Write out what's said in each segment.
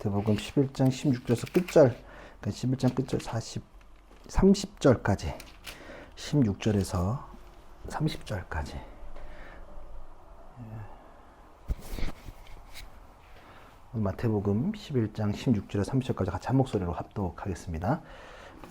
마태복음 11장 16절에서 끝절, 그러니까 11장 끝절 30절까지, 16절에서 30절까지. 마태복음 11장 16절에서 30절까지 같이 한 목소리로 합독하겠습니다.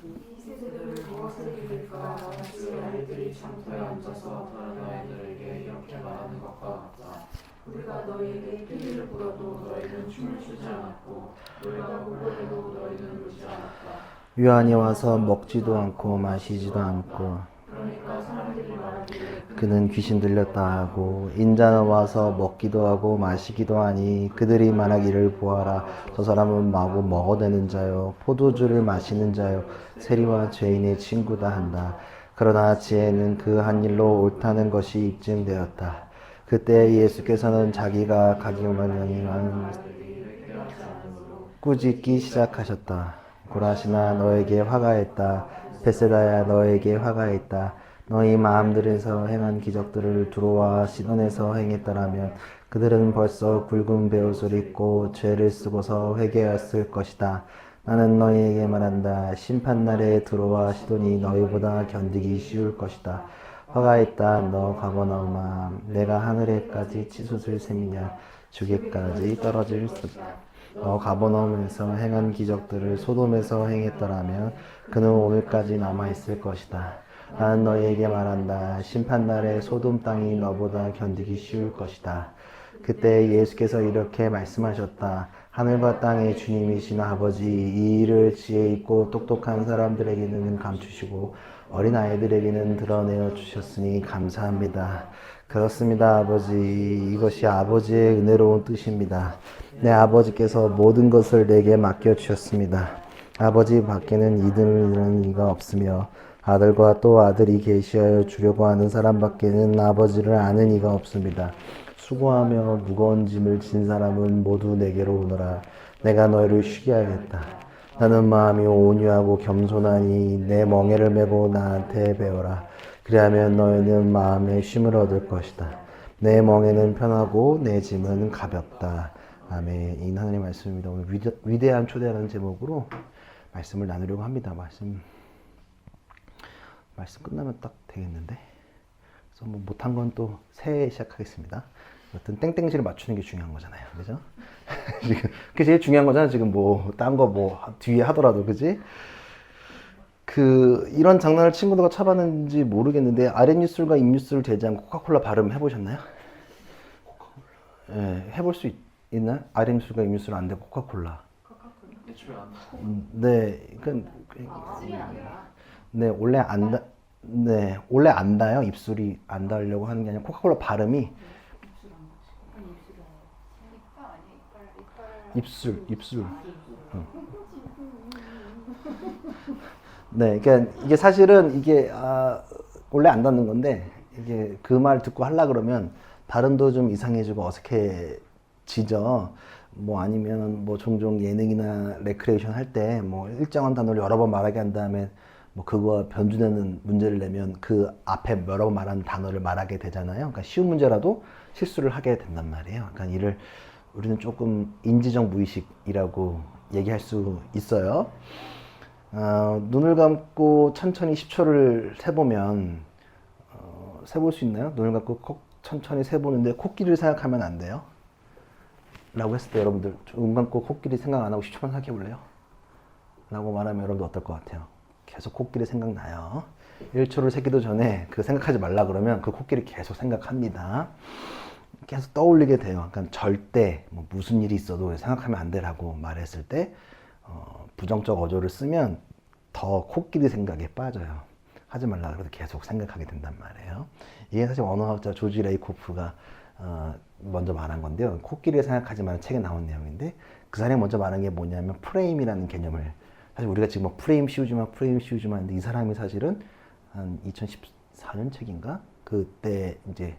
이세대를 무엇을 이길까? 마치 아이들이 장터에 앉아서 다른 아이들에게 이렇게 말하는 것과 같다. 우리가 너희에게 피리를 불어도 너희는 춤을 추지 않았고 우리가 울고해도 너희는 울지 않았다. 요한이 와서 먹지도 않고 마시지도 않고 그러니까 사람들이 말하기를 그는 귀신 들렸다 하고, 인자는 와서 먹기도 하고 마시기도 하니 그들이 말하기를 보아라, 저 사람은 마구 먹어대는 자요 포도주를 마시는 자요 세리와 죄인의 친구다 한다. 그러나 지혜는 그 한 일로 옳다는 것이 입증되었다. 그때 예수께서는 자기가 가기만 하는 꾸짖기 시작하셨다. 고라시나 너에게 화가 있다. 베세다야 너에게 화가 있다. 너희 마음들에서 행한 기적들을 두로와 시돈에서 행했더라면 그들은 벌써 굵은 베옷을 입고 죄를 쓰고서 회개했을 것이다. 나는 너희에게 말한다. 심판날에 두로와 시돈이 너희보다 견디기 쉬울 것이다. 화가 있다. 너 가버나움아, 내가 하늘에까지 치솟을 셈이냐. 주께까지 떨어질 수 없다. 너 가버나움에서 행한 기적들을 소돔에서 행했더라면 그는 오늘까지 남아있을 것이다. 나는 너희에게 말한다. 심판날에 소돔 땅이 너보다 견디기 쉬울 것이다. 그때 예수께서 이렇게 말씀하셨다. 하늘과 땅의 주님이신 아버지, 이 일을 지혜 있고 똑똑한 사람들에게는 감추시고 어린 아이들에게는 드러내어 주셨으니 감사합니다. 그렇습니다, 아버지. 이것이 아버지의 은혜로운 뜻입니다. 내 아버지께서 모든 것을 내게 맡겨주셨습니다. 아버지 밖에는 이들은 이가 없으며 아들과 또 아들이 계시하여 주려고 하는 사람밖에는 아버지를 아는 이가 없습니다. 수고하며 무거운 짐을 진 사람은 모두 내게로 오너라. 내가 너희를 쉬게 하겠다. 나는 마음이 온유하고 겸손하니 내 멍에를 메고 나한테 배워라. 그리하면 너희는 마음의 쉼을 얻을 것이다. 내 멍에는 편하고 내 짐은 가볍다. 아멘. 이 하나님의 말씀입니다. 오늘 위대한 초대라는 제목으로 말씀을 나누려고 합니다. 말씀 끝나면 딱 되겠는데. 그래서 뭐 못한 건 또 새해 시작하겠습니다. 어떤 땡땡실을 맞추는 게 중요한 거잖아요. 그죠? 그게 제일 중요한 거잖아. 지금 뭐 딴 거 뭐 뒤에 하더라도, 그지? 이런 장난을 친구들과 쳐봤는지 모르겠는데, 아랫입술과 입입술 대지 않고 코카콜라 발음 해보셨나요? 예, 해볼 수 있나요? 아랫입술과 입입술 안 되고 코카콜라. 네, 네, 원래 안 닿아요. 입술이 안 닿으려고 하는 게 아니라 코카콜라 발음이 입술. 네, 그러니까 이게 사실은 이게 원래 안 닿는 건데, 이게 그 말 듣고 하려 그러면 발음도 좀 이상해지고 어색해지죠. 뭐 아니면 뭐 종종 예능이나 레크레이션 할 때 뭐 일정한 단어를 여러 번 말하게 한 다음에 뭐 그거 변주되는 문제를 내면 그 앞에 여러 번 말하는 단어를 말하게 되잖아요. 그러니까 쉬운 문제라도 실수를 하게 된단 말이에요. 그러니까 이를 우리는 조금 인지적 무의식이라고 얘기할 수 있어요. 눈을 감고 천천히 10초를 세보면 세볼 수 있나요? 눈을 감고 천천히 세보는데 코끼리를 생각하면 안 돼요? 라고 했을 때 여러분들 눈 감고 코끼리 생각 안 하고 10초만 생각해 볼래요? 라고 말하면 여러분들 어떨 것 같아요? 계속 코끼리 생각나요. 1초를 세기도 전에 그 생각하지 말라 그러면 그 코끼리 계속 생각합니다. 계속 떠올리게 돼요. 그러니까 절대 뭐 무슨 일이 있어도 생각하면 안 되라고 말했을 때 부정적 어조를 쓰면 더 코끼리 생각에 빠져요. 하지 말라 그래도 계속 생각하게 된단 말이에요. 이게 사실 언어학자 조지 레이코프가 먼저 말한 건데요. 코끼리를 생각하지 말라는 책에 나온 내용인데, 그 사람이 먼저 말한 게 뭐냐면 프레임이라는 개념을, 사실 우리가 지금 뭐 프레임 씌우지마 하는데, 이 사람이 사실은 한 2014년 책인가? 그때 이제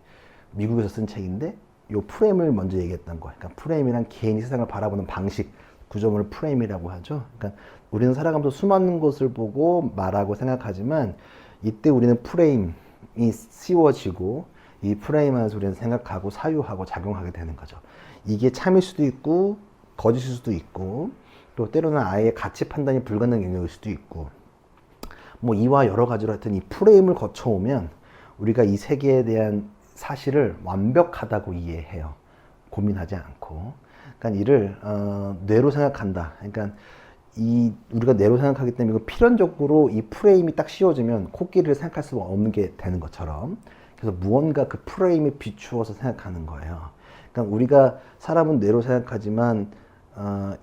미국에서 쓴 책인데, 요 프레임을 먼저 얘기했던 거예요. 그러니까 프레임이란 개인이 세상을 바라보는 방식, 구조물을 프레임이라고 하죠. 그러니까 우리는 살아가면서 수많은 것을 보고 말하고 생각하지만, 이때 우리는 프레임이 씌워지고 이 프레임 안에서 우리는 생각하고 사유하고 작용하게 되는 거죠. 이게 참일 수도 있고 거짓일 수도 있고, 또 때로는 아예 가치 판단이 불가능한 영역일 수도 있고, 뭐 이와 여러 가지로 하여튼 이 프레임을 거쳐오면 우리가 이 세계에 대한 사실을 완벽하다고 이해해요. 고민하지 않고. 그러니까 이를 뇌로 생각한다. 그러니까 우리가 뇌로 생각하기 때문에 이거 필연적으로 이 프레임이 딱 씌워지면 코끼리를 생각할 수 없는 게 되는 것처럼, 그래서 무언가 그 프레임에 비추어서 생각하는 거예요. 그러니까 우리가 사람은 뇌로 생각하지만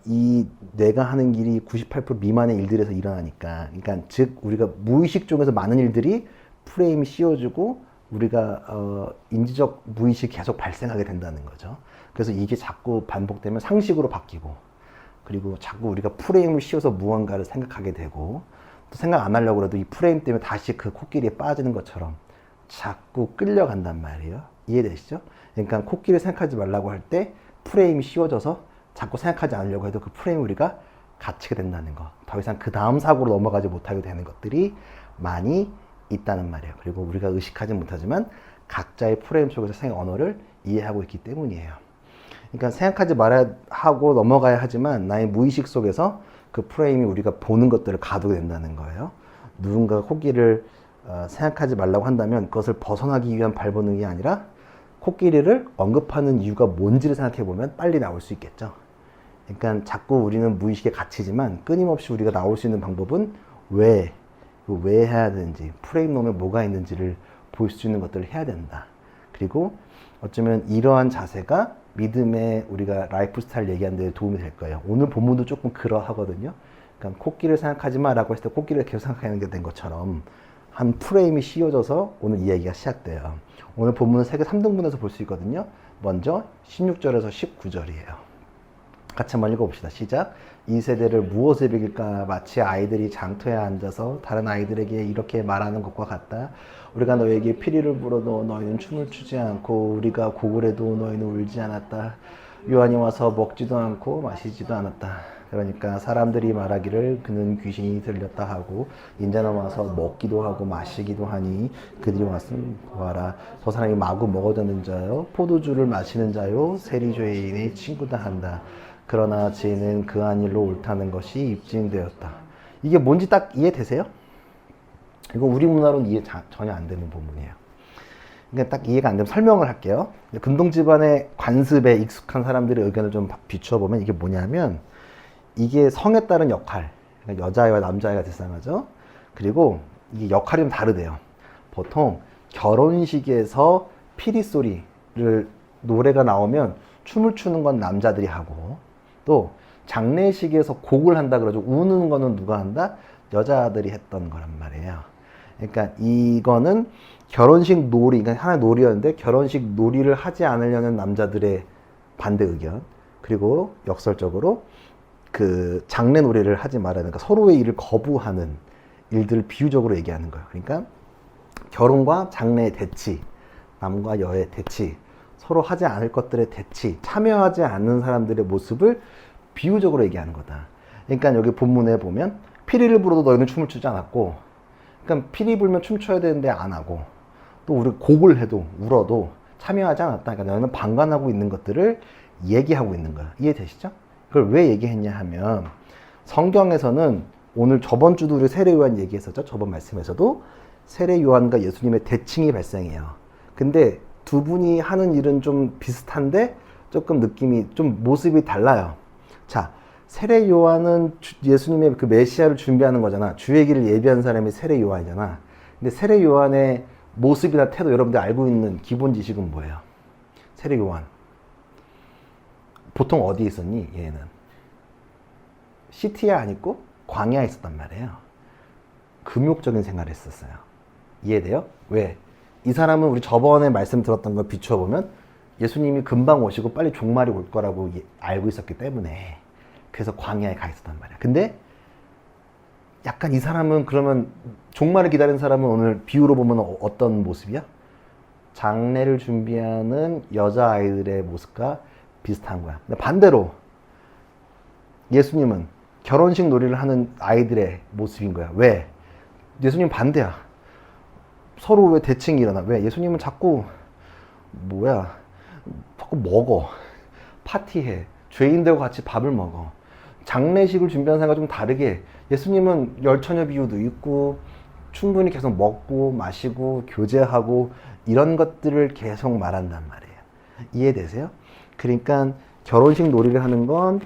이 뇌가 하는 일이 98% 미만의 일들에서 일어나니까, 그러니까 즉 우리가 무의식 쪽에서 많은 일들이 프레임이 씌워지고 우리가 인지적 무의식이 계속 발생하게 된다는 거죠. 그래서 이게 자꾸 반복되면 상식으로 바뀌고, 그리고 자꾸 우리가 프레임을 씌워서 무언가를 생각하게 되고, 또 생각 안 하려고 해도 이 프레임 때문에 다시 그 코끼리에 빠지는 것처럼 자꾸 끌려간단 말이에요. 이해되시죠? 그러니까 코끼리 생각하지 말라고 할 때 프레임이 씌워져서 자꾸 생각하지 않으려고 해도 그 프레임 우리가 갇히게 된다는 거. 더 이상 그 다음 사고로 넘어가지 못하게 되는 것들이 많이 있다는 말이에요. 그리고 우리가 의식하지 못하지만 각자의 프레임 속에서 생각 언어를 이해하고 있기 때문이에요. 그러니까 생각하지 말아야 하고 넘어가야 하지만 나의 무의식 속에서 그 프레임이 우리가 보는 것들을 가두게 된다는 거예요. 누군가가 코끼리를 생각하지 말라고 한다면 그것을 벗어나기 위한 발버둥이 아니라 코끼리를 언급하는 이유가 뭔지를 생각해 보면 빨리 나올 수 있겠죠. 그러니까 자꾸 우리는 무의식에 갇히지만 끊임없이 우리가 나올 수 있는 방법은 왜 해야 되는지, 프레임 놈에 뭐가 있는지를 볼 수 있는 것들을 해야 된다. 그리고 어쩌면 이러한 자세가 믿음의 우리가 라이프 스타일 얘기하는 데 도움이 될 거예요. 오늘 본문도 조금 그러하거든요. 그러니까 코끼리를 생각하지 마라고 했을 때 코끼리를 계속 생각하는 게 된 것처럼 한 프레임이 씌워져서 오늘 이야기가 시작돼요. 오늘 본문은 세개 3등분해서 볼 수 있거든요. 먼저 16절에서 19절이에요. 같이 한번 읽어봅시다. 시작. 이 세대를 무엇에 비길까? 마치 아이들이 장터에 앉아서 다른 아이들에게 이렇게 말하는 것과 같다. 우리가 너에게 피리를 불어도 너희는 춤을 추지 않고, 우리가 고글해도 너희는 울지 않았다. 요한이 와서 먹지도 않고 마시지도 않았다. 그러니까 사람들이 말하기를 그는 귀신이 들렸다 하고, 인자는 와서 먹기도 하고 마시기도 하니 그들이 왔으면 보아라. 저 사람이 마구 먹어드는 자요, 포도주를 마시는 자요, 세리죄인의 친구다 한다. 그러나 죄는 그한 일로 옳다는 것이 입증되었다. 이게 뭔지 딱 이해되세요? 이거 우리 문화로는 이해 전혀 안 되는 부분이에요. 그러니까 딱 이해가 안 되면 설명을 할게요. 근동 집안의 관습에 익숙한 사람들의 의견을 좀 비추어 보면 이게 뭐냐면, 이게 성에 따른 역할, 그러니까 여자아이와 남자아이가 대상하죠. 그리고 이게 역할이 좀 다르대요. 보통 결혼식에서 피리 소리를 노래가 나오면 춤을 추는 건 남자들이 하고, 또 장례식에서 곡을 한다 그러죠. 우는 거는 누가 한다? 여자들이 했던 거란 말이에요. 그러니까 이거는 결혼식 놀이, 그러니까 하나의 놀이였는데 결혼식 놀이를 하지 않으려는 남자들의 반대 의견, 그리고 역설적으로 그 장례 놀이를 하지 말아야 되니까 서로의 일을 거부하는 일들을 비유적으로 얘기하는 거예요. 그러니까 결혼과 장례의 대치, 남과 여의 대치, 서로 하지 않을 것들의 대치, 참여하지 않는 사람들의 모습을 비유적으로 얘기하는 거다. 그러니까 여기 본문에 보면 피리를 불어도 너희는 춤을 추지 않았고, 그러니까 피리 불면 춤춰야 되는데 안 하고, 또 우리 곡을 해도 울어도 참여하지 않았다. 그러니까 너희는 방관하고 있는 것들을 얘기하고 있는 거야. 이해되시죠? 그걸 왜 얘기했냐 하면, 성경에서는 오늘 저번 주도 우리 세례 요한 얘기했었죠. 저번 말씀에서도 세례 요한과 예수님의 대칭이 발생해요. 근데 두 분이 하는 일은 좀 비슷한데 조금 느낌이 좀 모습이 달라요. 자, 세례 요한은 예수님의 그 메시아를 준비하는 거잖아. 주의 길을 예비한 사람이 세례 요한이잖아. 근데 세례 요한의 모습이나 태도, 여러분들 알고 있는 기본 지식은 뭐예요? 세례 요한 보통 어디에 있었니? 얘는 시티에 안 있고 광야에 있었단 말이에요. 금욕적인 생활을 했었어요. 이해돼요? 왜? 이 사람은 우리 저번에 말씀 들었던 걸 비추어 보면 예수님이 금방 오시고 빨리 종말이 올 거라고 알고 있었기 때문에, 그래서 광야에 가 있었단 말이야. 근데 약간 이 사람은, 그러면 종말을 기다리는 사람은 오늘 비유로 보면 어떤 모습이야? 장례를 준비하는 여자아이들의 모습과 비슷한 거야. 근데 반대로 예수님은 결혼식 놀이를 하는 아이들의 모습인 거야. 왜? 예수님 반대야. 서로 왜 대칭이 일어나? 왜? 예수님은 자꾸 자꾸 먹어, 파티해, 죄인들과 같이 밥을 먹어. 장례식을 준비하는 사람과 좀 다르게 예수님은 열처녀 비유도 있고 충분히 계속 먹고 마시고 교제하고 이런 것들을 계속 말한단 말이에요. 이해되세요? 그러니까 결혼식 놀이를 하는 건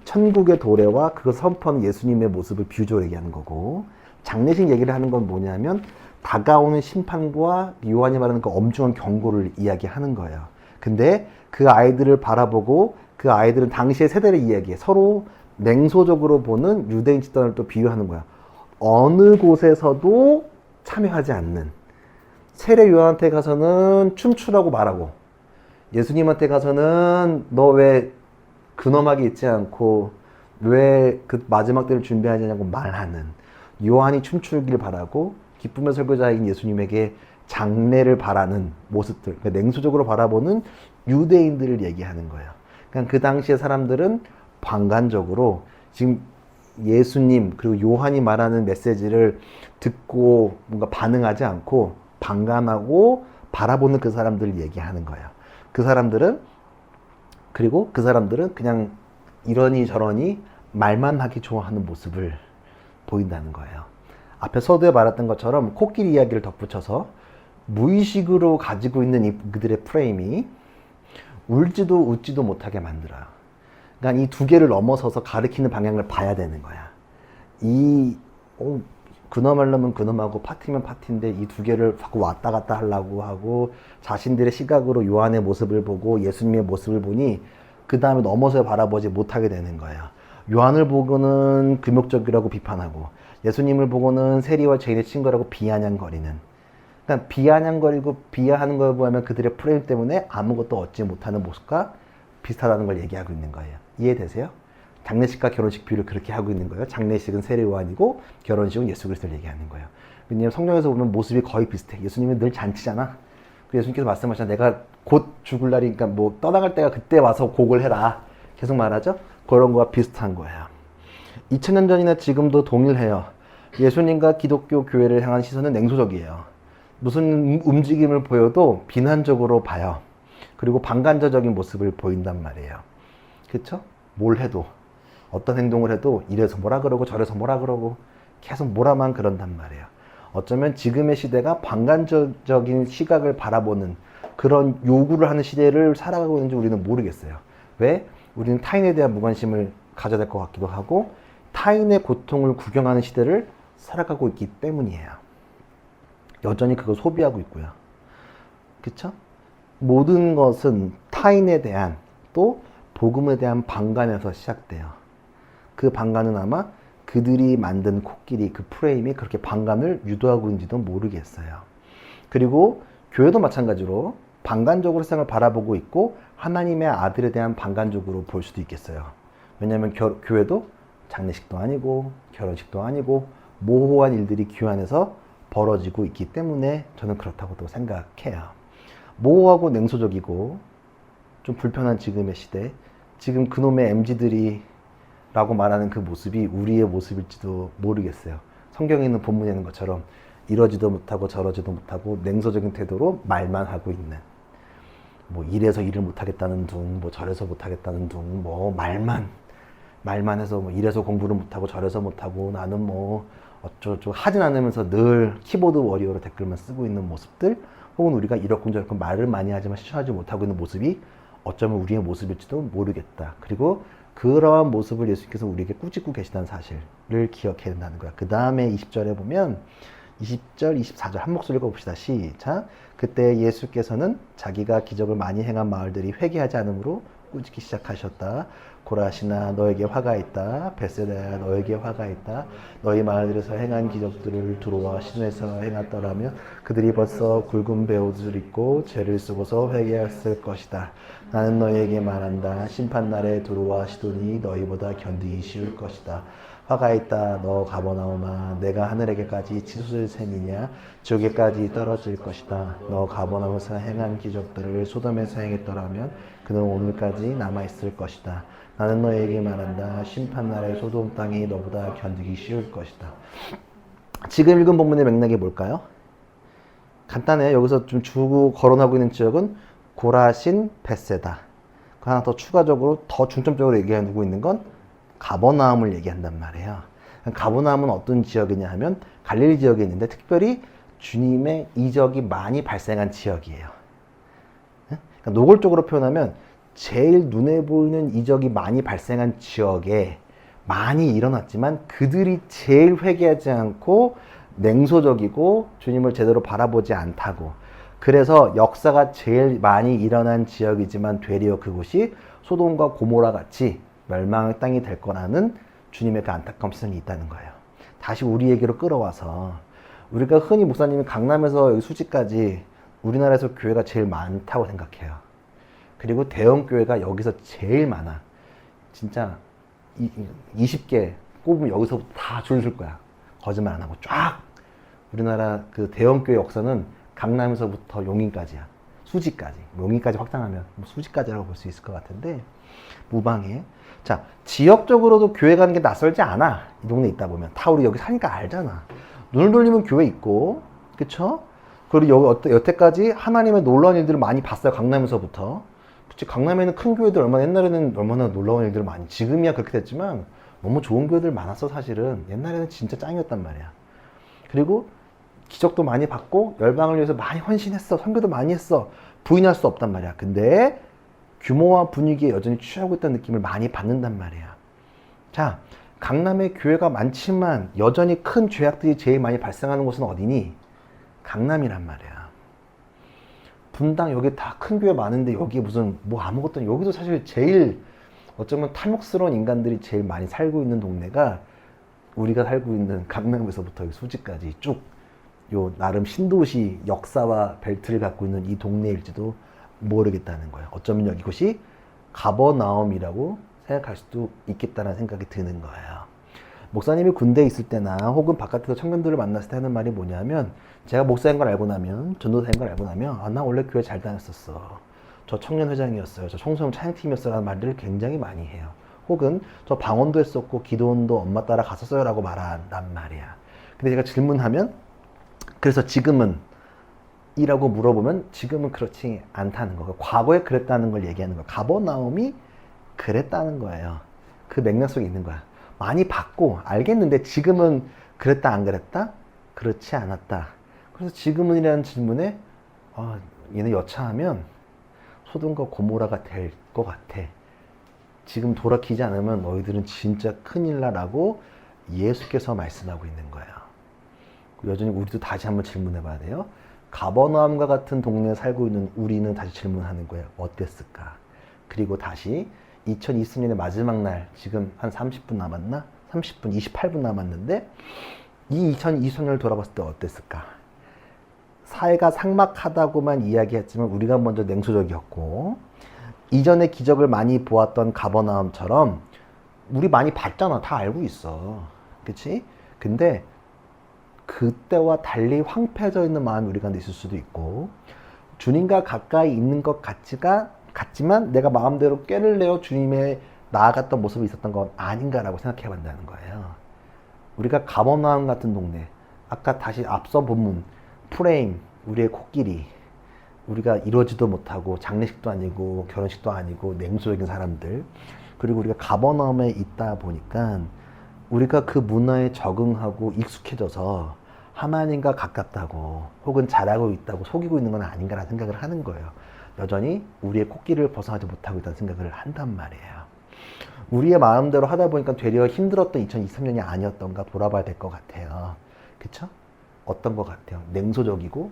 천국의 도래와 그걸 선포하는 예수님의 모습을 비유적으로 얘기하는 거고, 장례식 얘기를 하는 건 뭐냐면 다가오는 심판과 요한이 말하는 그 엄중한 경고를 이야기하는 거예요. 근데 그 아이들을 바라보고 그 아이들은 당시의 세대를 이야기해. 서로 냉소적으로 보는 유대인 집단을 또 비유하는 거야. 어느 곳에서도 참여하지 않는. 세례 요한한테 가서는 춤추라고 말하고, 예수님한테 가서는 너 왜 근엄하게 있지 않고 왜 그 마지막 때를 준비하지 않냐고 말하는, 요한이 춤추길 바라고 기쁨의 설교자인 예수님에게 장례를 바라는 모습들, 그러니까 냉소적으로 바라보는 유대인들을 얘기하는 거예요. 그러니까 그 당시의 사람들은 방관적으로 지금 예수님 그리고 요한이 말하는 메시지를 듣고 뭔가 반응하지 않고 방관하고 바라보는 그 사람들을 얘기하는 거예요. 그 사람들은 그냥 이러니 저러니 말만 하기 좋아하는 모습을 보인다는 거예요. 앞에 서두에 말했던 것처럼 코끼리 이야기를 덧붙여서 무의식으로 가지고 있는 그들의 프레임이 울지도 웃지도 못하게 만들어요. 그러니까 이 두 개를 넘어서서 가리키는 방향을 봐야 되는 거야. 근엄하려면 근엄하고 파티면 파티인데 이 두 개를 자꾸 왔다 갔다 하려고 하고 자신들의 시각으로 요한의 모습을 보고 예수님의 모습을 보니 그 다음에 넘어서 바라보지 못하게 되는 거예요. 요한을 보고는 금욕적이라고 비판하고 예수님을 보고는 세리와 죄인의 친구라고 비아냥거리는, 그러니까 비아냥거리고 비하하는 걸 보면 그들의 프레임 때문에 아무것도 얻지 못하는 모습과 비슷하다는 걸 얘기하고 있는 거예요. 이해되세요? 장례식과 결혼식 비유를 그렇게 하고 있는 거예요. 장례식은 세례 요한이고 결혼식은 예수 그리스도를 얘기하는 거예요. 왜냐하면 성경에서 보면 모습이 거의 비슷해. 예수님은 늘 잔치잖아. 예수님께서 말씀하시잖아. 내가 곧 죽을 날이, 그러니까 뭐 떠나갈 때가 그때 와서 곡을 해라. 계속 말하죠. 그런 거와 비슷한 거예요. 2000년 전이나 지금도 동일해요. 예수님과 기독교 교회를 향한 시선은 냉소적이에요. 무슨 움직임을 보여도 비난적으로 봐요. 그리고 방관자적인 모습을 보인단 말이에요. 그렇죠? 뭘 해도, 어떤 행동을 해도 이래서 뭐라 그러고 저래서 뭐라 그러고 계속 뭐라만 그런단 말이에요. 어쩌면 지금의 시대가 방관적인 시각을 바라보는 그런 요구를 하는 시대를 살아가고 있는지 우리는 모르겠어요. 왜? 우리는 타인에 대한 무관심을 가져야 될 것 같기도 하고 타인의 고통을 구경하는 시대를 살아가고 있기 때문이에요. 여전히 그걸 소비하고 있고요. 그쵸? 모든 것은 타인에 대한 또 복음에 대한 방관에서 시작돼요. 그 방관은 아마 그들이 만든 코끼리 그 프레임이 그렇게 방관을 유도하고 있는지도 모르겠어요. 그리고 교회도 마찬가지로 방관적으로 세상을 바라보고 있고 하나님의 아들에 대한 방관적으로 볼 수도 있겠어요. 왜냐하면 교회도 장례식도 아니고 결혼식도 아니고 모호한 일들이 교회 안에서 벌어지고 있기 때문에 저는 그렇다고도 생각해요. 모호하고 냉소적이고 좀 불편한 지금의 시대, 지금 그놈의 MZ들이 라고 말하는 그 모습이 우리의 모습일지도 모르겠어요. 성경에 있는 본문에 있는 것처럼 이러지도 못하고 저러지도 못하고 냉소적인 태도로 말만 하고 있는, 뭐 이래서 일을 못하겠다는 둥, 뭐 저래서 못하겠다는 둥, 뭐 말만 해서 뭐 이래서 공부를 못하고 저래서 못하고 나는 뭐 어쩌고 하진 않으면서 늘 키보드 워리어로 댓글만 쓰고 있는 모습들, 혹은 우리가 이렇군저렇군 말을 많이 하지만 실천하지 못하고 있는 모습이 어쩌면 우리의 모습일지도 모르겠다. 그리고 그러한 모습을 예수님께서 우리에게 꾸짖고 계시다는 사실을 기억해야 된다는 거야. 그 다음에 20절에 보면 20절, 24절 한 목소리 읽어봅시다. 시작. 그때 예수께서는 자기가 기적을 많이 행한 마을들이 회개하지 않으므로 꾸짖기 시작하셨다. 고라시나 너에게 화가 있다. 벳세다야 너에게 화가 있다. 너희 마을들에서 행한 기적들을 두로와 시돈에서 행했더라면 그들이 벌써 굵은 베옷을 입고 죄를 쓰고서 회개했을 것이다. 나는 너희에게 말한다. 심판날에 두로와 시돈이 너희보다 견디기 쉬울 것이다. 화가 있다. 너 가버나움아, 내가 하늘에게까지 치솟을 셈이냐? 지옥에까지 떨어질 것이다. 너 가버나움에서 행한 기적들을 소돔에서 행했더라면 그는 오늘까지 남아있을 것이다. 나는 너희에게 말한다. 심판날에 소돔 땅이 너보다 견디기 쉬울 것이다. 지금 읽은 본문의 맥락이 뭘까요? 간단해요. 여기서 좀 주고 거론하고 있는 지역은 고라신, 벳세다. 그 하나 더 추가적으로 더 중점적으로 얘기하고 있는 건 가버나움을 얘기한단 말이에요. 가버나움은 어떤 지역이냐 하면 갈릴리 지역에 있는데 특별히 주님의 이적이 많이 발생한 지역이에요. 그러니까 노골적으로 표현하면 제일 눈에 보이는 이적이 많이 발생한 지역에 많이 일어났지만 그들이 제일 회개하지 않고 냉소적이고 주님을 제대로 바라보지 않다고, 그래서 역사가 제일 많이 일어난 지역이지만 되려 그곳이 소돔과 고모라 같이 멸망의 땅이 될 거라는 주님의 그 안타까운 시선이 있다는 거예요. 다시 우리에게로 끌어와서 우리가 흔히 목사님이 강남에서 여기 수지까지 우리나라에서 교회가 제일 많다고 생각해요. 그리고 대형 교회가 여기서 제일 많아. 진짜 20개 꼽으면 여기서부터 다 줄 설 거야. 거짓말 안 하고 쫙. 우리나라 그 대형 교회 역사는 강남에서부터 용인까지야. 수지까지. 용인까지 확장하면 수지까지라고 볼 수 있을 것 같은데 무방해. 자, 지역적으로도 교회 가는 게 낯설지 않아. 이 동네 있다 보면 다 우리 여기 사니까 알잖아. 눈을 돌리면 교회 있고, 그쵸? 그리고 여태까지 하나님의 놀라운 일들을 많이 봤어요. 강남에서부터. 그치? 강남에는 큰 교회들 옛날에는 얼마나 놀라운 일들을 많이, 지금이야 그렇게 됐지만 너무 좋은 교회들 많았어. 사실은 옛날에는 진짜 짱이었단 말이야. 그리고 기적도 많이 받고 열방을 위해서 많이 헌신했어. 선교도 많이 했어. 부인할 수 없단 말이야. 근데 규모와 분위기에 여전히 취하고 있다는 느낌을 많이 받는단 말이야. 자, 강남에 교회가 많지만 여전히 큰 죄악들이 제일 많이 발생하는 곳은 어디니? 강남이란 말이야. 분당 여기 다 큰 교회 많은데 여기 무슨 뭐 아무것도, 여기도 사실 제일 어쩌면 탐욕스러운 인간들이 제일 많이 살고 있는 동네가 우리가 살고 있는 강남에서부터 수지까지 쭉 요 나름 신도시 역사와 벨트를 갖고 있는 이 동네일지도 모르겠다는 거예요. 어쩌면 여기 이곳이 가버나움이라고 생각할 수도 있겠다는 생각이 드는 거예요. 목사님이 군대에 있을 때나 혹은 바깥에서 청년들을 만났을 때 하는 말이 뭐냐면, 제가 목사인 걸 알고 나면, 전도사인 걸 알고 나면, 아, 나 원래 교회 잘 다녔었어. 저 청년 회장이었어요. 저 청소년 찬양팀이었어요. 라는 말들을 굉장히 많이 해요. 혹은 저 방언도 했었고 기도원도 엄마 따라 갔었어요. 라고 말한단 말이야. 근데 제가 질문하면, 그래서 지금은? 이라고 물어보면 지금은 그렇지 않다는 거예요. 과거에 그랬다는 걸 얘기하는 거예요. 가버나움이 그랬다는 거예요. 그 맥락 속에 있는 거야. 많이 받고 알겠는데 지금은 그랬다 안 그랬다? 그렇지 않았다. 그래서 지금은이라는 질문에 얘네 여차하면 소돔과 고모라가 될 것 같아. 지금 돌아키지 않으면 너희들은 진짜 큰일 나라고 예수께서 말씀하고 있는 거예요. 여전히 우리도 다시 한번 질문해 봐야 돼요. 가버나움과 같은 동네에 살고 있는 우리는 다시 질문하는 거예요. 어땠을까? 그리고 다시 2020년의 마지막 날, 지금 한 30분 남았나? 30분, 28분 남았는데 이 2023년을 돌아봤을 때 어땠을까? 사회가 삭막하다고만 이야기했지만 우리가 먼저 냉소적이었고, 이전에 기적을 많이 보았던 가버나움처럼 우리 많이 봤잖아. 다 알고 있어. 그치? 근데 그때와 달리 황폐해져 있는 마음이 우리 가운데 있을 수도 있고, 주님과 가까이 있는 것 같지만 내가 마음대로 꾀를 내어 주님의 나아갔던 모습이 있었던 건 아닌가라고 생각해 본다는 거예요. 우리가 가버나움 같은 동네, 아까 다시 앞서 본문 프레임, 우리의 코끼리, 우리가 이러지도 못하고 장례식도 아니고 결혼식도 아니고 냉소적인 사람들, 그리고 우리가 가버나움에 있다 보니까 우리가 그 문화에 적응하고 익숙해져서 하나님과 가깝다고 혹은 잘하고 있다고 속이고 있는 건 아닌가라는 생각을 하는 거예요. 여전히 우리의 코끼리를 벗어나지 못하고 있다는 생각을 한단 말이에요. 우리의 마음대로 하다 보니까 되려 힘들었던 2023년이 아니었던가 돌아봐야 될 것 같아요. 그쵸? 어떤 것 같아요? 냉소적이고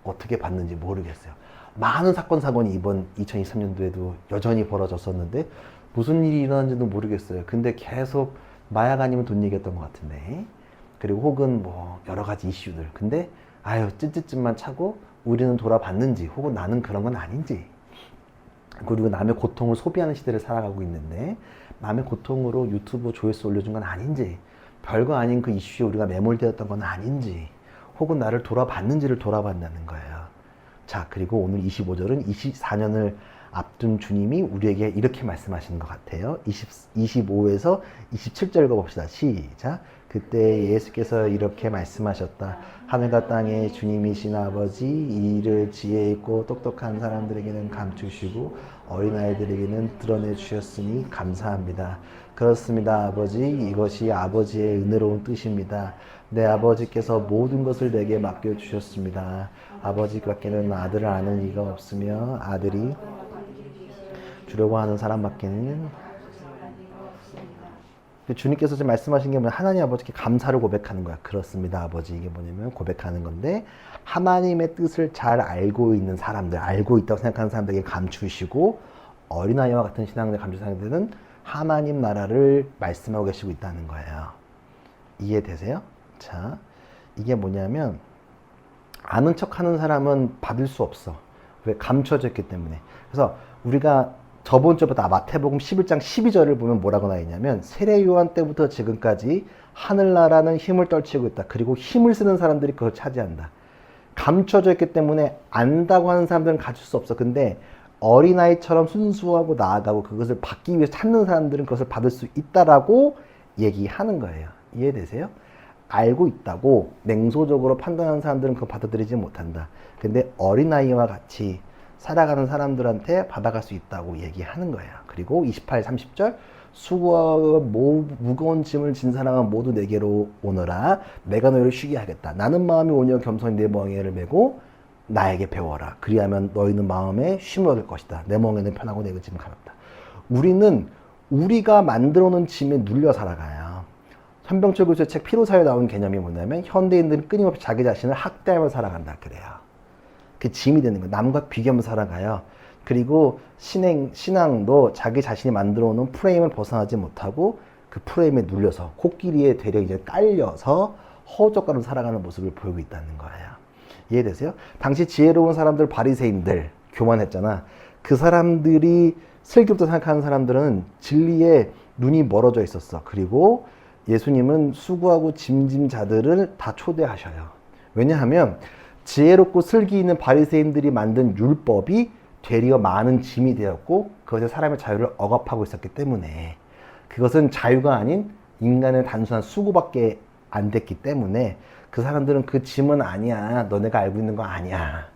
어떻게 봤는지 모르겠어요. 많은 사건 사고는 이번 2023년도에도 여전히 벌어졌었는데 무슨 일이 일어났는지도 모르겠어요. 근데 계속 마약 아니면 돈 얘기했던 것 같은데, 그리고 혹은 뭐 여러 가지 이슈들. 근데 아유 찌찌찌만 차고 우리는 돌아봤는지, 혹은 나는 그런 건 아닌지, 그리고 남의 고통을 소비하는 시대를 살아가고 있는데 남의 고통으로 유튜브 조회수 올려준 건 아닌지, 별거 아닌 그 이슈에 우리가 매몰되었던 건 아닌지, 혹은 나를 돌아봤는지를 돌아봤다는 거예요. 자, 그리고 오늘 25절은 24년을 앞둔 주님이 우리에게 이렇게 말씀하시는 것 같아요. 25에서 27절 읽어봅시다. 시작. 그때 예수께서 이렇게 말씀하셨다. 하늘과 땅의 주님이신 아버지, 이 일을 지혜 있고 똑똑한 사람들에게는 감추시고 어린아이들에게는 드러내 주셨으니 감사합니다. 그렇습니다, 아버지. 이것이 아버지의 은혜로운 뜻입니다. 내 아버지께서 모든 것을 내게 맡겨주셨습니다. 아버지밖에는 아들을 아는 이가 없으며 아들이 주려고 하는 사람밖에는. 주님께서 지금 말씀하신 게 뭐냐, 하나님 아버지께 감사를 고백하는 거야. 그렇습니다, 아버지. 이게 뭐냐면 고백하는 건데, 하나님의 뜻을 잘 알고 있는 사람들, 알고 있다고 생각하는 사람들에게 감추시고, 어린아이와 같은 신앙을 감추는 사람들은 하나님 나라를 말씀하고 계시고 있다는 거예요. 이해되세요? 자, 이게 뭐냐면 아는 척하는 사람은 받을 수 없어. 왜? 감춰져 있기 때문에. 그래서 우리가 저번 주부터 마태복음 11장 12절을 보면 뭐라고 나와 있냐면, 세례 요한 때부터 지금까지 하늘나라는 힘을 떨치고 있다. 그리고 힘을 쓰는 사람들이 그걸 차지한다. 감춰져 있기 때문에 안다고 하는 사람들은 가질 수 없어. 근데 어린아이처럼 순수하고 나아가고 그것을 받기 위해서 찾는 사람들은 그것을 받을 수 있다라고 얘기하는 거예요. 이해되세요? 알고 있다고 냉소적으로 판단하는 사람들은 그거 받아들이지 못한다. 근데 어린아이와 같이 살아가는 사람들한테 받아갈 수 있다고 얘기하는 거예요. 그리고 28, 30절 수고하고 무거운 짐을 진 사람은 모두 내게로 오너라. 내가 너희를 쉬게 하겠다. 나는 마음이 온유하고 겸손히 내 멍에를 메고 나에게 배워라. 그리하면 너희는 마음에 쉼을 얻을 것이다. 내 멍에는 편하고 내 짐은 가볍다. 우리는 우리가 만들어 놓은 짐에 눌려 살아가요. 현병철 교수의 책 피로사에 나온 개념이 뭐냐면, 현대인들은 끊임없이 자기 자신을 학대하며 살아간다 그래요. 그 짐이 되는 거예요. 남과 비교하며 살아가요. 그리고 신앙도 자기 자신이 만들어 놓은 프레임을 벗어나지 못하고 그 프레임에 눌려서 코끼리에 되려 이제 깔려서 허우적거리며 살아가는 모습을 보이고 있다는 거예요. 이해되세요? 당시 지혜로운 사람들, 바리새인들 교만했잖아. 그 사람들이 슬기롭다 생각하는 사람들은 진리에 눈이 멀어져 있었어. 그리고 예수님은 수고하고 짐진 자들을 다 초대하셔요. 왜냐하면 지혜롭고 슬기 있는 바리새인들이 만든 율법이 되려 많은 짐이 되었고 그것에 사람의 자유를 억압하고 있었기 때문에, 그것은 자유가 아닌 인간의 단순한 수고밖에 안 됐기 때문에 그 사람들은 그 짐은 아니야. 너네가 알고 있는 거 아니야.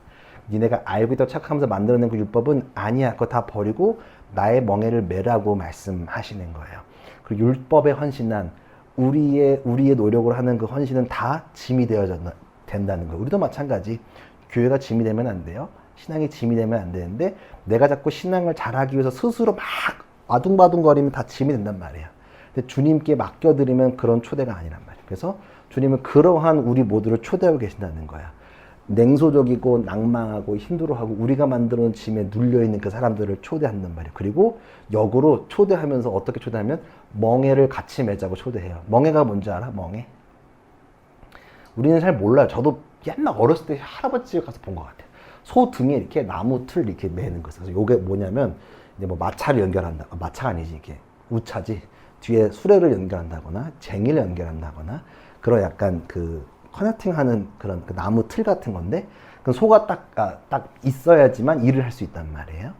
니네가 알고 있다고 착각하면서 만들어낸 그 율법은 아니야. 그거 다 버리고 나의 멍에를 매라고 말씀하시는 거예요. 그리고 율법에 헌신한 우리의 노력으로 하는 그 헌신은 다 짐이 되어져 된다는 거예요. 우리도 마찬가지. 교회가 짐이 되면 안 돼요. 신앙이 짐이 되면 안 되는데, 내가 자꾸 신앙을 잘하기 위해서 스스로 막 아둥바둥거리면 다 짐이 된단 말이에요. 근데 주님께 맡겨드리면 그런 초대가 아니란 말이에요. 그래서 주님은 그러한 우리 모두를 초대하고 계신다는 거야. 냉소적이고 낭망하고 힘들어하고 우리가 만들어놓은 짐에 눌려있는 그 사람들을 초대한단 말이에요. 그리고 역으로 초대하면서 어떻게 초대하면 멍에를 같이 매자고 초대해요. 멍에가 뭔지 알아? 멍에? 우리는 잘 몰라요. 저도 옛날 어렸을 때 할아버지 집에 가서 본 것 같아요. 소 등에 이렇게 나무 틀 이렇게 매는 거. 그래서 이게 뭐냐면 이제 뭐 마차를 연결한다. 마차가 아니지, 이게 우차지. 뒤에 수레를 연결한다거나 쟁이를 연결한다거나 그런 약간 그 커넥팅하는 그런 그 나무 틀 같은 건데, 그 소가 딱 있어야지만 일을 할 수 있단 말이에요.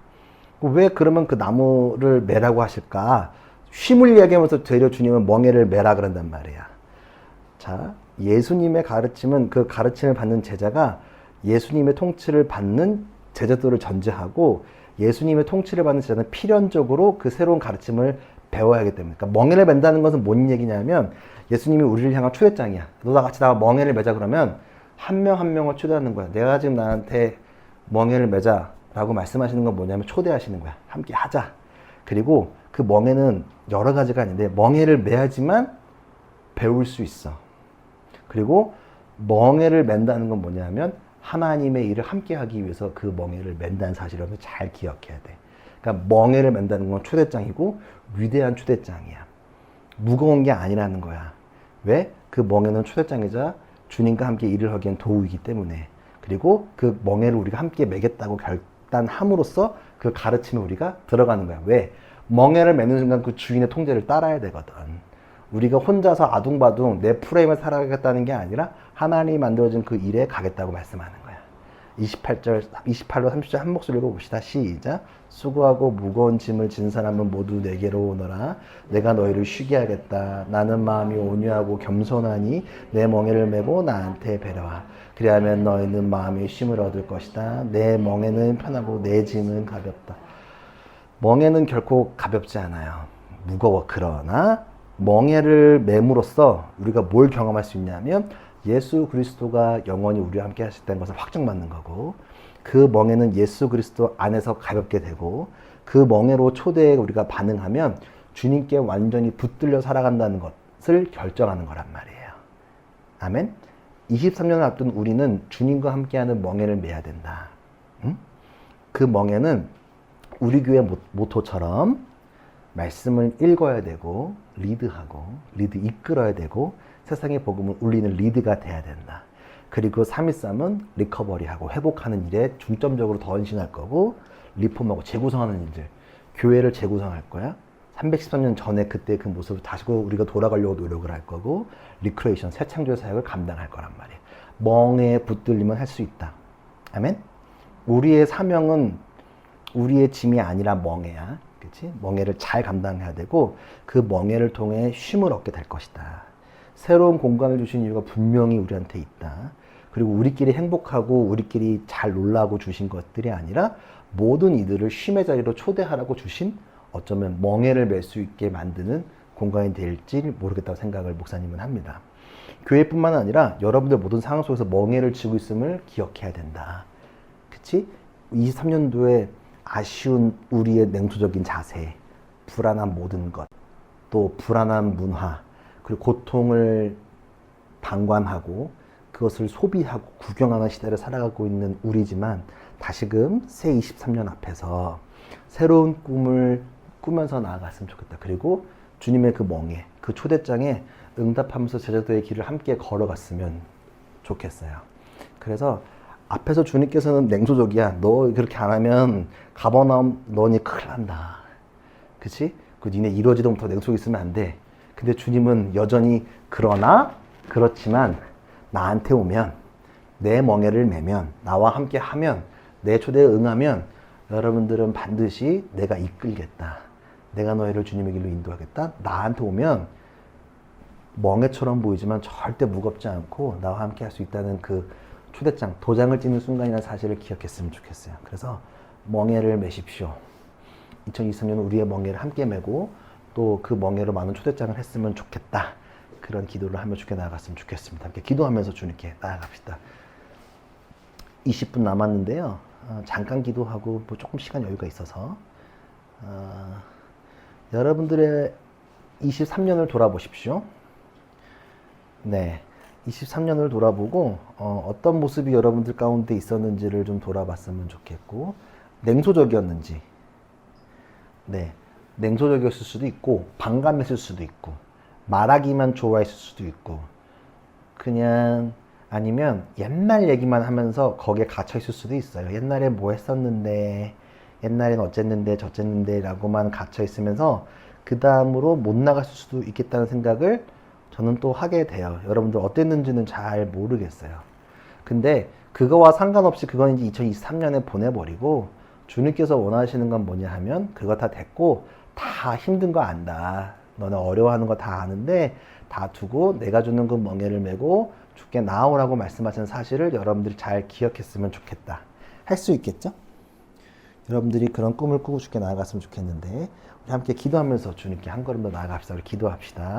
왜 그러면 그 나무를 매라고 하실까? 쉼을 이야기하면서 되려 주님은 멍에를 매라 그런단 말이야. 자, 예수님의 가르침은, 그 가르침을 받는 제자가 예수님의 통치를 받는 제자들을 전제하고, 예수님의 통치를 받는 제자는 필연적으로 그 새로운 가르침을 배워야 하기 때문에. 그러니까 멍에를 맨다는 것은 뭔 얘기냐면, 예수님이 우리를 향한 초대장이야. 너다 같이 나와 멍에를 매자 그러면 한 명 한 명을 초대하는 거야. 내가 지금 나한테 멍에를 매자라고 말씀하시는 건 뭐냐면 초대하시는 거야. 함께 하자. 그리고 그 멍에는 여러 가지가 아닌데, 멍에를 매야지만 배울 수 있어. 그리고 멍에를 맨다는 건 뭐냐면 하나님의 일을 함께 하기 위해서 그 멍에를 맨다는 사실을 잘 기억해야 돼. 그러니까 멍에를 맨다는 건 초대장이고 위대한 초대장이야. 무거운 게 아니라는 거야. 왜? 그 멍에는 초대장이자 주님과 함께 일을 하기엔 도구이기 때문에. 그리고 그 멍에를 우리가 함께 매겠다고 결단함으로써 그 가르침에 우리가 들어가는 거야. 왜? 멍에를 매는 순간 그 주인의 통제를 따라야 되거든. 우리가 혼자서 아둥바둥 내 프레임을 살아가겠다는 게 아니라 하나님이 만들어진 그 일에 가겠다고 말씀하는 거야. 28절, 28로 30절 한 목소리 읽어봅시다. 시작. 수고하고 무거운 짐을 진 사람은 모두 내게로 오너라. 내가 너희를 쉬게 하겠다. 나는 마음이 온유하고 겸손하니 내 멍에를 메고 나한테 배려하. 그리하면 너희는 마음의 쉼을 얻을 것이다. 내 멍에는 편하고 내 짐은 가볍다. 멍에는 결코 가볍지 않아요. 무거워. 그러나 멍에를 맴으로써 우리가 뭘 경험할 수 있냐면 예수 그리스도가 영원히 우리와 함께 하셨다는 것을 확증받는 거고, 그 멍에는 예수 그리스도 안에서 가볍게 되고, 그 멍에로 초대에 우리가 반응하면 주님께 완전히 붙들려 살아간다는 것을 결정하는 거란 말이에요. 아멘. 23년을 앞둔 우리는 주님과 함께하는 멍에를 매야 된다. 응? 그 멍에는 우리 교회 모토처럼 말씀을 읽어야 되고, 리드 이끌어야 되고, 세상의 복음을 울리는 리드가 돼야 된다. 그리고 313은 리커버리하고 회복하는 일에 중점적으로 더 헌신할 거고, 리폼하고 재구성하는 일들, 교회를 재구성할 거야. 313년 전에 그때 그 모습을 다시 우리가 돌아가려고 노력을 할 거고, 리크레이션, 새 창조의 사역을 감당할 거란 말이에요. 멍에 붙들리면 할 수 있다. 아멘? 우리의 사명은 우리의 짐이 아니라 멍에야. 그치? 멍에를 잘 감당해야 되고, 그 멍에를 통해 쉼을 얻게 될 것이다. 새로운 공간을 주신 이유가 분명히 우리한테 있다. 그리고 우리끼리 행복하고 우리끼리 잘 놀라고 주신 것들이 아니라 모든 이들을 쉼의 자리로 초대하라고 주신, 어쩌면 멍에를 맬 수 있게 만드는 공간이 될지 모르겠다고 생각을 목사님은 합니다. 교회뿐만 아니라 여러분들 모든 상황 속에서 멍에를 쥐고 있음을 기억해야 된다. 그치? 23년도에 아쉬운 우리의 냉소적인 자세, 불안한 모든 것, 또 불안한 문화, 그리고 고통을 방관하고 그것을 소비하고 구경하는 시대를 살아가고 있는 우리지만, 다시금 새 23년 앞에서 새로운 꿈을 꾸면서 나아갔으면 좋겠다. 그리고 주님의 그 멍에, 그 초대장에 응답하면서 제자도의 길을 함께 걸어갔으면 좋겠어요. 그래서 앞에서 주님께서는 냉소적이야. 너 그렇게 안 하면 가버나움 너니 큰일 난다. 그치? 그 니네 이러지도 못하고 냉소에 있으면 안 돼. 근데 주님은 여전히 그렇지만 나한테 오면, 내 멍에를 매면, 나와 함께 하면, 내 초대에 응하면 여러분들은 반드시 내가 이끌겠다. 내가 너희를 주님의 길로 인도하겠다. 나한테 오면 멍에처럼 보이지만 절대 무겁지 않고 나와 함께 할 수 있다는 그 초대장, 도장을 찍는 순간이라는 사실을 기억했으면 좋겠어요. 그래서 멍에를 매십시오. 2023년은 우리의 멍에를 함께 매고 또 그 멍에로 많은 초대장을 했으면 좋겠다. 그런 기도를 하며 주께 나아갔으면 좋겠습니다. 함께 기도하면서 주님께 나아갑시다. 20분 남았는데요. 잠깐 기도하고 뭐 조금 시간 여유가 있어서 여러분들의 23년을 돌아보십시오. 네, 23년을 돌아보고 어떤 모습이 여러분들 가운데 있었는지를 좀 돌아봤으면 좋겠고, 냉소적이었는지, 네, 냉소적이었을 수도 있고 반감했을 수도 있고 말하기만 좋아했을 수도 있고, 그냥 아니면 옛날 얘기만 하면서 거기에 갇혀 있을 수도 있어요. 옛날에 뭐 했었는데, 옛날엔 어쨌는데 저쨌는데 라고만 갇혀 있으면서 그 다음으로 못 나갔을 수도 있겠다는 생각을 저는 또 하게 돼요. 여러분들 어땠는지는 잘 모르겠어요. 근데 그거와 상관없이 그건 이제 2023년에 보내버리고, 주님께서 원하시는 건 뭐냐 하면 그거 다 됐고, 다 힘든 거 안다. 너네 어려워하는 거 다 아는데 다 두고 내가 주는 그 멍에를 메고 주께 나오라고 말씀하시는 사실을 여러분들이 잘 기억했으면 좋겠다. 할 수 있겠죠? 여러분들이 그런 꿈을 꾸고 주께 나아갔으면 좋겠는데, 우리 함께 기도하면서 주님께 한 걸음 더 나아갑시다. 우리 기도합시다.